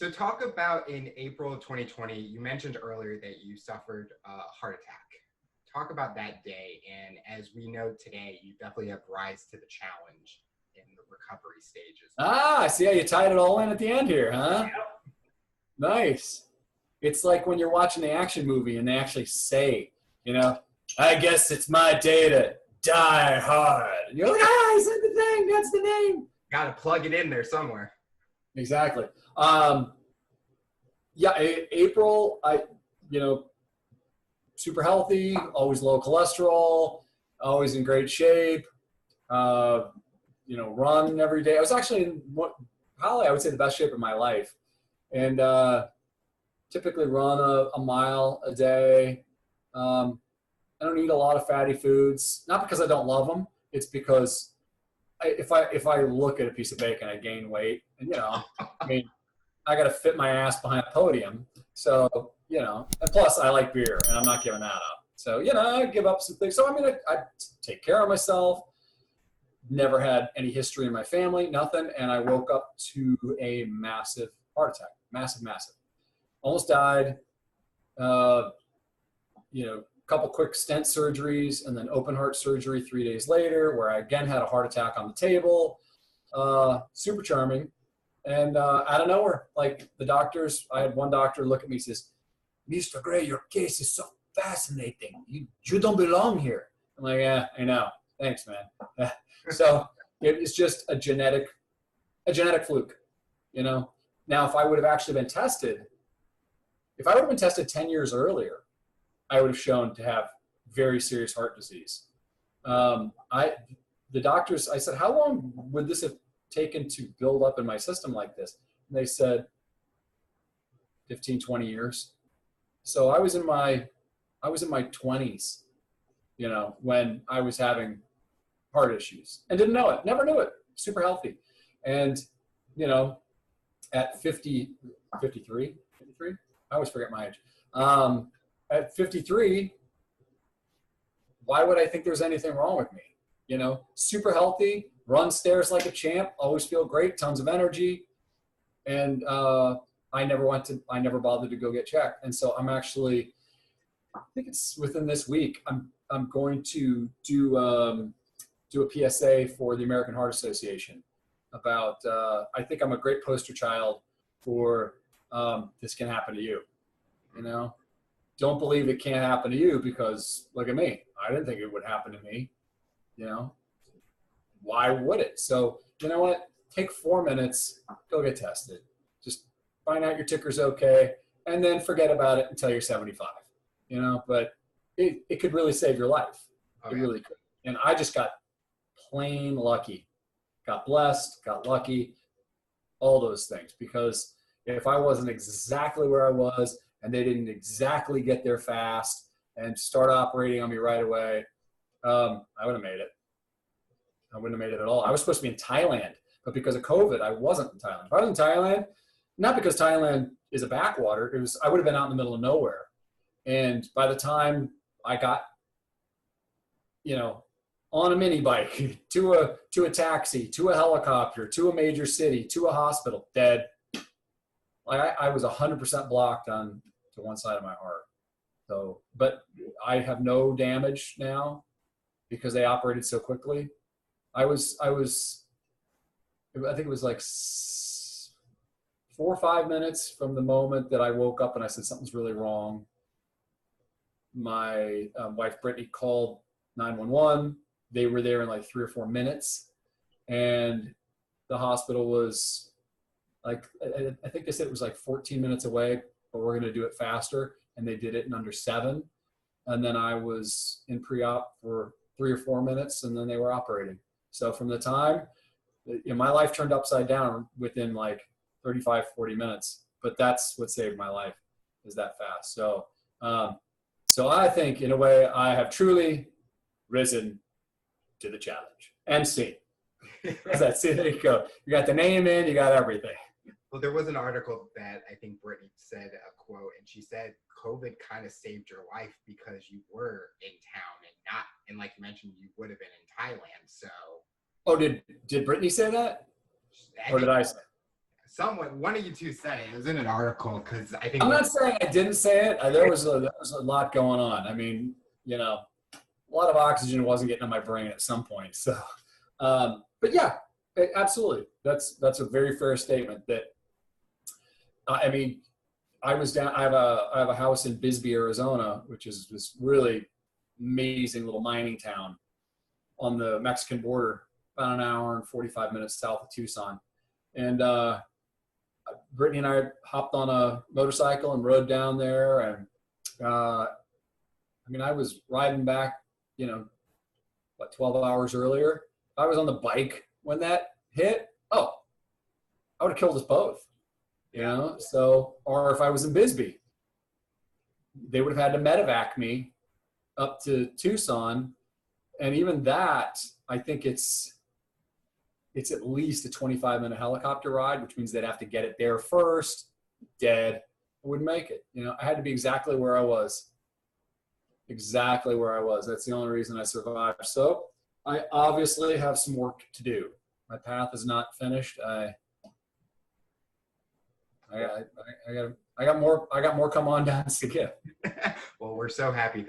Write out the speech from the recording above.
So talk about in April of 2020, you mentioned earlier that you suffered a heart attack. Talk about that day. And as we know today, you definitely have rise to the challenge in the recovery stages. I see how you tied it all in at the end here, huh? Yep. Nice. It's like when you're watching the action movie and they actually say, you know, I guess it's my day to die hard. And you're like, I said the thing. That's the name. Got to plug it in there somewhere. Exactly. Yeah, April, super healthy, always low cholesterol, always in great shape, run every day. I was actually in probably I would say the best shape of my life. And typically run a mile a day. I don't eat a lot of fatty foods, not because I don't love them. It's because if I look at a piece of bacon, I gain weight. And, I mean, I got to fit my ass behind a podium. So, and plus I like beer and I'm not giving that up. So, I give up some things. So, I take care of myself. Never had any history in my family, nothing. And I woke up to a massive heart attack, massive. Almost died, couple quick stent surgeries and then open heart surgery 3 days later, where I again had a heart attack on the table. Super charming. And out of nowhere, like the doctors, I had one doctor look at me and says, Mr. Gray, your case is so fascinating. You don't belong here. I'm like, yeah, I know. Thanks, man. So it's just a genetic fluke, Now, if I would have actually been tested, if I would have been tested 10 years earlier, I would have shown to have very serious heart disease. The doctors, I said, how long would this have taken to build up in my system like this? And they said 15, 20 years. So I was in my 20s, when I was having heart issues and didn't know it, never knew it, super healthy. And, at 53, I always forget my age. At 53, why would I think there's anything wrong with me? Super healthy, run stairs like a champ, always feel great, tons of energy. And I never bothered to go get checked. And so I think it's within this week, I'm going to do a PSA for the American Heart Association about, I think I'm a great poster child for this can happen to you, Don't believe it can't happen to you because look at me. I didn't think it would happen to me, Why would it? So, you know what? Take 4 minutes, go get tested. Just find out your ticker's okay, and then forget about it until you're 75, But it could really save your life. It really could. And I just got plain lucky. Got blessed, got lucky, all those things. Because if I wasn't exactly where I was and they didn't exactly get there fast and start operating on me right away, I would have made it. I wouldn't have made it at all. I was supposed to be in Thailand, but because of COVID, I wasn't in Thailand. If I was in Thailand, not because Thailand is a backwater, I would have been out in the middle of nowhere. And by the time I got, on a mini bike to a taxi, to a helicopter, to a major city, to a hospital, dead. Like I was 100% blocked to one side of my heart. So, but I have no damage now because they operated so quickly. I think it was like 4 or 5 minutes from the moment that I woke up and I said something's really wrong. My wife Brittany called 911. They were there in like 3 or 4 minutes, and the hospital was like, I think they said it was like 14 minutes away, but we're going to do it faster. And they did it in under 7. And then I was in pre-op for 3 or 4 minutes, and then they were operating. So from the time, my life turned upside down within like 35, 40 minutes, but that's what saved my life, is that fast. So, so I think in a way I have truly risen to the challenge. MC. See, there you go. You got the name in, you got everything. Well, there was an article that I think Brittany said a quote, and she said COVID kind of saved your life because you were in town and like you mentioned, you would have been in Thailand. So. Oh, did Brittany say that? Or did I say? one of you two said it. It was in an article because I think I'm not saying I didn't say it. There was a lot going on. I mean, you know, a lot of oxygen wasn't getting in my brain at some point. So, but yeah, absolutely. That's a very fair statement. That I mean, I was down. I have a house in Bisbee, Arizona, which is this really amazing little mining town on the Mexican border, about an hour and 45 minutes south of Tucson. And Brittany and I hopped on a motorcycle and rode down there. And I mean, I was riding back, you know, 12 hours earlier. If I was on the bike when that hit, oh, I would have killed us both, you know? So, or if I was in Bisbee, they would have had to medevac me up to Tucson. And even that, I think it's at least a 25-minute helicopter ride, which means they'd have to get it there first. Dead. I wouldn't make it. You know, I had to be exactly where I was. Exactly where I was. That's the only reason I survived. So I obviously have some work to do. My path is not finished. I got more come on downs to give. Well, we're so happy that